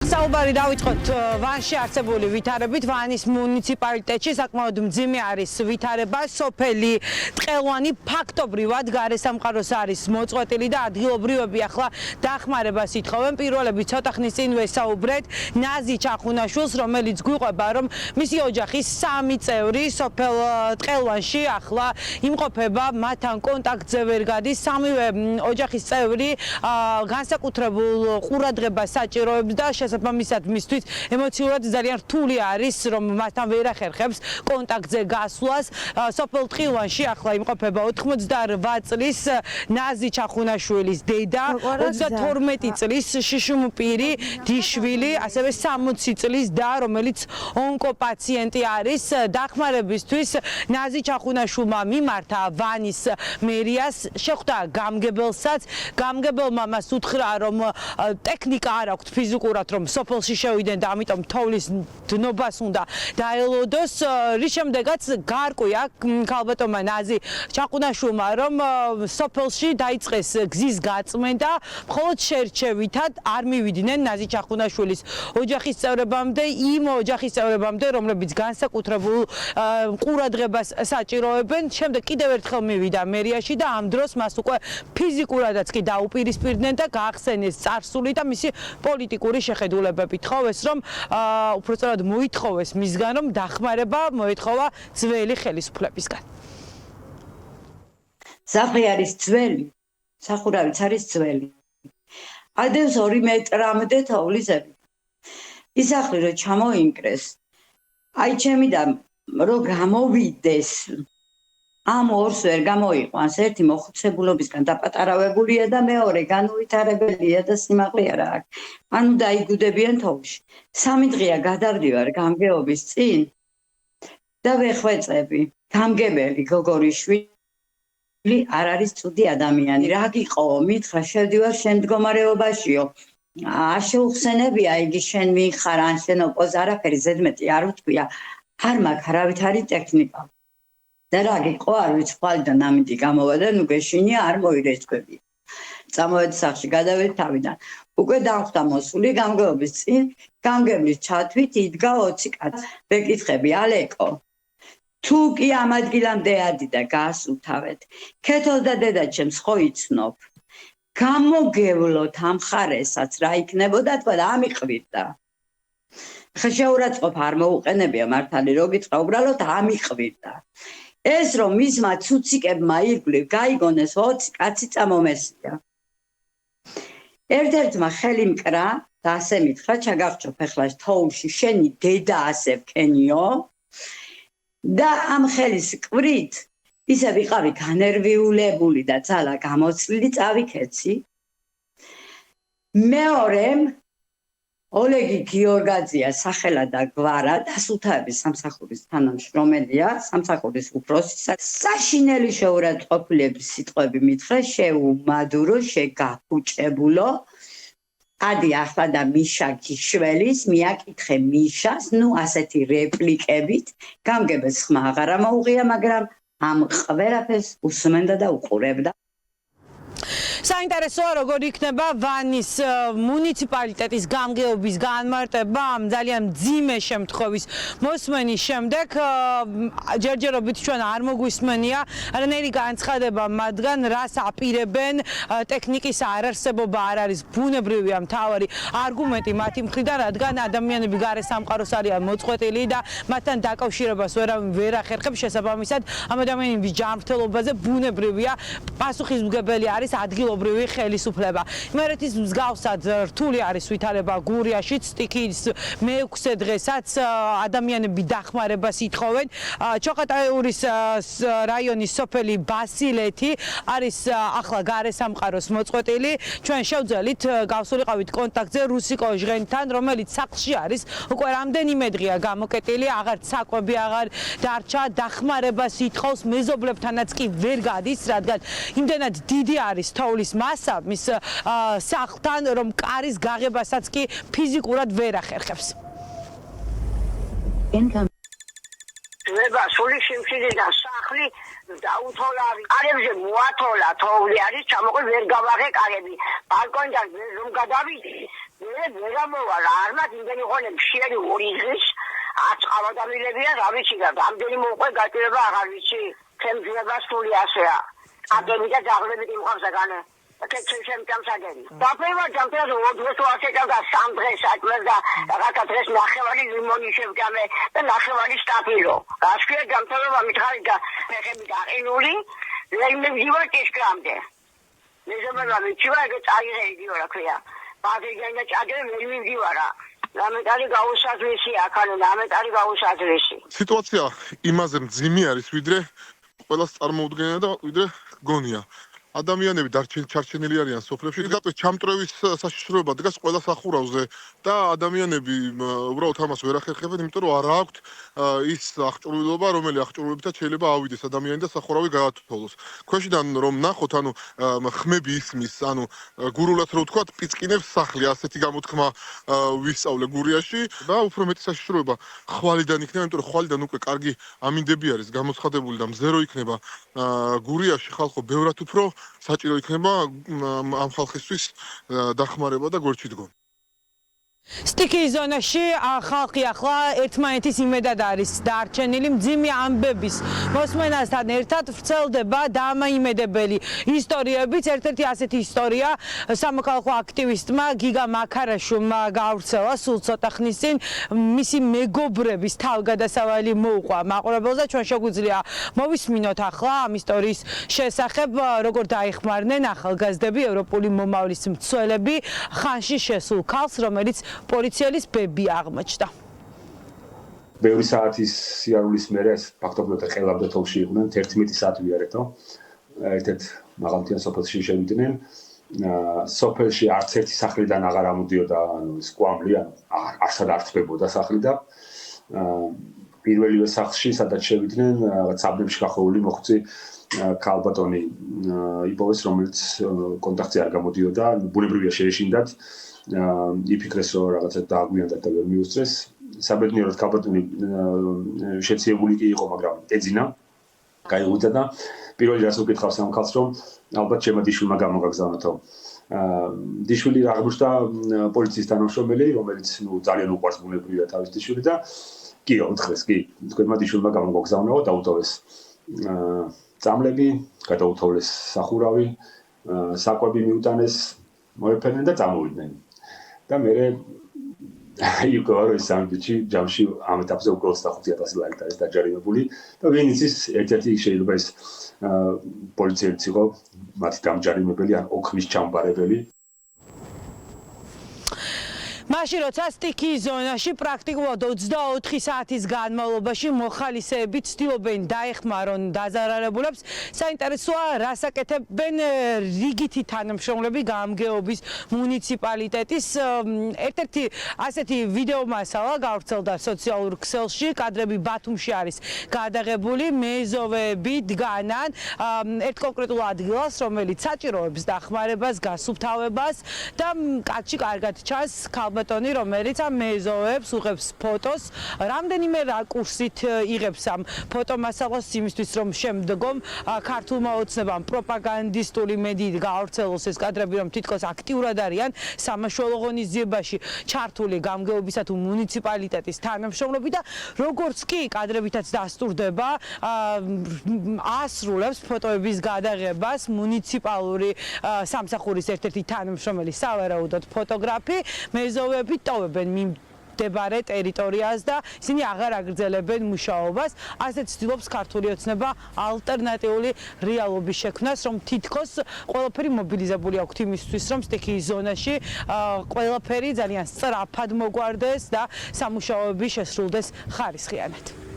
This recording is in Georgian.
საუბარი დავიწყოთ ვანში არსებული ვითარებით. ვანის მუნიციპალიტეტში საკმაოდ მძიმე არის ვითარება. სოფელი ტყელვანი ფაქტობრივად გარესამყაროს არის მოწყვეტილი და ადგილობრივები ახლა დახმარებას ითხოვენ. პირველები ცოტა ხნის წინ ვესაუბრეთ ნაზი ჩახუნაშვილს, რომელიც გვიყვება, რომ მისი ოჯახის 3 წევრი სოფელ ტყელვანში ახლა იმყოფება, მათთან კონტაქტზე ვერ გადის. 3-ვე ოჯახის წევრი განსაკუთრებულ ყურადღებას საჭიროებს და შესაბამისად მისთვის ემოციურად ძალიან რთული არის, რომ მასთან ვერ ახერხებს კონტაქტზე გასვლას. სოფელ ტყელვანში ახლა იმყოფება 88 წლის ნაზი ჩახუნაშვილის დედა, 32 წლის შიშუმპირი დიშვილი, ასევე 60 წლის და, რომელიც ონკოპაციენტი არის. დახმარებისთვის ნაზი ჩახუნაშვილმა მიმართა ვანის მერიას, შეხვდა გამგებელსაც. გამგებელმა მას უთხრა, რომ ტექნიკა არ აქვს ფიზიკურად, რომ სოფელში შევიდნენ და ამიტომ თოვლის დნობას უნდა დაელოდოს. რის შემდეგაც გაარკვია ქალბატონმა ნაზი ჩახუნაშვილმა, რომ სოფელში დაიწყეს გზის გაწმენდა, მხოლოდ შერჩევითად არ მივიდნენ ნაზი ჩახუნაშვილის ოჯახის წევრებამდე, იმ ოჯახის წევრებამდე, რომლებიც განსაკუთრებულ ყურადღებას საჭიროებენ. შემდეგ კიდევ ერთხელ მივიდა მერიაში და ამ დროს მას უკვე ფიზიკურადაც კი დაუპირისპირდნენ და გაახსენეს წარსული და მისი პოლიტიკური შეხედულებები. თხოვეს, რომ უпростоრად მოითხოვეს მისგან, რომ დახმარება მოეთხოვა ძველი ხელისუფლებისგან. სახლი არის ძველი, სახურავიც არის ძველი. ადევს 2 მეტრამდე თოვლისები. ის სახლი რო ჩამოინკრეს, აი ჩემი და რო გამოვიდეს, ამ ორს ვერ გამოიყვანს. ერთი მოხუცებულობისგან დაპატარავებულია და მეორე განუვითარებელია და სიმაღლე არა აქვს. ანუ დაიგუდებიან თოვლში. 3 დღეა გადავდივარ გამგეობის წინ და ვეხვეწები. გამგებელი გოგორიშვილი არ არის ცუდი ადამიანი. რა გიყო? მითხრა შევდივარ შენ მდგომარეობაშიო. არ შეუხსენებია იგი შენ ვინხარ ან შენ ოპოზ არაფერი ზედმეტი არ უთქვია. არ მაქვს არავითარი ტექნიკა. და რა გიყო არ ვიცი, ხვალიდან ამინდი გამოვა და ნუ გეშინია არ მოირეცქვები. წამოვედი სახლში, გადავედი თავიდან. უკვე დამხვდა მოსული გამგეობის წინ, გამგებლის ჩათვით იდგა 20 კაცი. ვეკითხები, ალეკო, თუ კი ამ ადგილამდე ადიდა გაასუთავეთ, ქეთოს და დედაჩემს ხო იცნობ? გამოგევლოთ ამ ხარესაც რა იქნებოდა, თქვა და ამიყვირდა. ხა შეურაცხყოფა არ მოუყენებია მართალი, რო გითხრა, უბრალოდ ამიყვირდა. ეს რომ მისმა ცუციკებმა ირგვლივ გაიგონეს 20 კაცი წამომესია. ერთ-ერთმა ხელი მკრა და ასე მითხრა, ჩაგახჭო ფეხლას თოვლში, შენი დედა ასე ვქენიო. და ამ ხელის კვირით ისე ვიყავი განერვიულებული და ძალა გამოცლილი, წავიქეცი. მეორემ ოლეგი გიორგაძია სახელა და გვარა დასუთავების სამსახურის თანამშრომელია, სამსახურის უფროსისა. საშინელი შეურაცხყოფილების სიტყვები მითხრა, შეუმადურო, შეგაფუჭებულო. ადი ახლა და მიშა გიშველის, მიაკითხე მიშას, ნუ ასეთი რეპლიკებით. გამგებელს ხმა აღარა მოუღია, მაგრამ ამ ყველაფერს უსმენდა და უყურებდა. საინტერესოა როგორ იქნება ვანის მუნიციპალიტეტის გამგეობის განმარტება ამ ძალიან მძიმე შემთხვევის მოსმენის შემდეგ. ჯერჯერობით ჩვენ არ მოგვისმენია არანაირი განცხადება მათგან, რას აპირებენ, ტექნიკის არარსებობა არ არის ბუნებრივია მთავარი არგუმენტი მათი მხრიდან, რადგან ადამიანები გარესამყაროს არიან მოწყვეტილი და მათთან დაკავშირებას ვერ ახერხებს. შესაბამისად, ამ ადამიანების ჯანმრთელობაზე ბუნებრივია პასუხისმგებელი არის ადგილობრივი ხელისუფლება. იმერეთის მსგავსად რთული არის ვითარება გურიაშიც, სტიქის მე-6 დღესაც ადამიანები დახმარებას ითხოვენ. ჩოხატაურის რაიონის სოფელი ბასილეთი არის ახლა გარესამყაროს მოწყვეტილი. ჩვენ შევძელით გავსულიყავით კონტაქტზე რუსიკო ჟღენთან, რომელიც სახლში არის უკვე რამდენიმე დღეა გამოკეტილი, აღარც საკვები აღარ დარჩა, დახმარებას ითხოვს, მეზობლებთანაც კი ვერ გადის, რადგან იმდენად დიდი არის თოვლის მასა მის სახლთან, რომ კარის გაღებასაც კი ფიზიკურად ვერ ახერხებს. სული სიმშვიდე და სახლი დაუთოლა, კარებზე მოათოლა, თოვლი არის, ჩამოყოლ ვერ გავაღე კარები. ბალკონიდან რომ გადავიდი, ვერა მოვა რა არმად იმდენი ღონე მშიერი 2 დღის აწავადამილებია რა ვიცი და რამდენი მოყვე გაჭირება აღარ ვიცი თემძება სული ასეა აგები და დაღლებით იმყავს ეგანე კეთილშემ დამსაგები დაფევა ჯამთრას 2 დღეს ვასეკავ და 3 დღეს აჭმევ და რაღაცა დღეს ნახევარი ლიმონი შევგამე და ნახევარი სტაფილო გასქია ჯამთრობა მითხარი და ფეხები გაყინული მე ვივა კეშკამდე მე ზომერა ვიცი ეგ წაიღედი რა ქვია ბაზეგანა ჭაგერ მე მივდივარა ლამეტარი გაუსაზრისი აქ არის ლამეტარი გაუსაზრისი სიტუაცია იმაზე მძიმე არის ვიდრე ყველას წარმოუდგენია და ვიდრე გონია ადამიანები ჩარჩენილი არიან სოფლებში რატო ჩამტრევის საშიშროება დგას ყველა სახურავზე და ადამიანები უბრალოდ ამას ვერ ახერხებენ იმიტომ რომ არ აქვთ ის აღჭურვილობა რომელი აღჭურვილობითაც შეიძლება ავიდეს ადამიანი და სახურავი გაათვალოს ქვეშიდან რომ ნახოთ ანუ ხმები ისმის ანუ გურულას რო ვთქვათ პიწყინებს სახლი ასეთი გამოთქმა ვისწავლე გურიაში და უფრო მეტი საშიშროება ხვალიდან იქნება იმიტომ რომ ხვალიდან უკვე კარგი ამინდები არის გამოცხადებული და მზერო იქნება გურიაში ხალხო ბევრად უფრო საჭირო იქნება ამ ხალხისთვის დახმარება და გვერდში დგომა. სტიქიის ზონაში ხალხი ახლა ერთმანეთის იმედად არის დარჩენილი მძიმე ამბების მოსმენასთან ერთად ვრცელდება დამაიმედებელი ისტორიებიც ერთ-ერთი ასეთი ისტორია სამოქალაქო აქტივისტმა გიგა მაქარაშვილმა გავრცელა სულ ცოტა ხნის წინ მისი მეგობრების თავგადასავალი მოუყვა მაყურებელს და ჩვენ შეგვიძლია მოვისმინოთ ახლა ამ ისტორიის შესახებ როგორ დაიხმარნენ ახალგაზრდები ევროპული მომავლის მცველები ხანში შესულ ქალს რომელიც პოლიციელის ბები აღმოჩნდა. ბევრი საათის სიარულის მერე ფაქტობრივად ხელავდა თოლში იყვნენ 11 საათი ვიარეთო. ერთ-ერთ მაღალმთიან სოფელში შევიდნენ. სოფელში არც ერთი სახლიდან აღარ ამოდიოდა ანუ ეს კვამლი ანუ არსად არ წვებოდა სახლი და პირველივე სახლში სადაც შევიდნენ ცაბნებში გახეული მოხუცი ქალბატონი იპოვეს რომელიც კონტაქტზე არ გამოდიოდა ბუნებრივია შეეშინდათ იფიქრეს რომ რაღაცა დააგვიანდათ და ვერ მიუსწრეს საბედნიეროდ ქალბატონი შეციებული კი იყო მაგრამ ეძინა გაიღვიძა და პირველი რაც უკითხავს ამ ქალს რომ ალბათ ჩემო დიშვილმა გამოგაგზავნათო დიშვილი აღმოჩნდა პოლიციის თანამშრომელი რომელიც ნუ ძალიან უყვარს ბუნებრივია თავის დიშვილი და კი უთხრეს კი თქვენმა დიშვილმა გამოგაგზავნაო დაუტოვეს წამლები გადაუთოვეს სახურავი საკვები მიუტანეს მოეფერნენ და წამოვიდნენ და მე იუგორო სამბიჩი ჯამში ამ ეტაპზე უკვე 25000 ლარი არის დაჯარიმებული და ვინც ის ერთ-ერთი შეიძლება ის პოლიციელიც იყო მათი დამჯარიმებელი ან ოქმის ჩამბარებელი მაშინ როცა სტიქიის ზონაში პრაქტიკულად 24 საათის განმავლობაში მოხალისეები ცდილობენ დაეხმარონ დაზარალებულებს საინტერესოა რას აკეთებენ რიგითი თანამშრომლები გამგეობის მუნიციპალიტეტის ერთ-ერთი ასეთი ვიდეო მასალა გავრცელდა სოციალურ ქსელში კადრები ბათუმში არის გადაღებული მეზოვეები დგანან ერთ კონკრეტულ ადგილას რომელიც საჭიროებს დახმარებას გასუფთავებას და კაცში კარგად ჩანს ბატონი რომელიც ამ მეზოვეებს უღებს ფოტოს რამდენიმე რაკურსით იღებს ამ ფოტომასალას იმისთვის რომ შემდგომ ქართულმა ოცნებამ პროპაგანდისტული მედიით გაავრცელოს ეს კადრები რომ თითქოს აქტიურად არიან სამაშველო ღონისძიებაში ჩართული გამგეობისა თუ მუნიციპალიტეტის თანამშრომლები და როგორც კი კადრებითაც დასტურდება ასრულებს ფოტოების გადაღებას მუნიციპალური სამსახურის ერთ-ერთი თანამშრომელი სავარაუდოდ ფოტოგრაფი მეზოვეები ტოვებენ მიმდებარე ტერიტორიას და ისინი აღარ აგრძელებენ მუშაობას. ასეთ ცდილობს ქართული ოცნება ალტერნატიული რეალობის შექმნას, რომ თითქოს ყველაფერი მობილიზებული აქვს იმისთვის, რომ სტიქიის ზონაში ყველაფერი ძალიან სწრაფად მოგვარდეს და სამუშაოები შესრულდეს ხარისხიანად.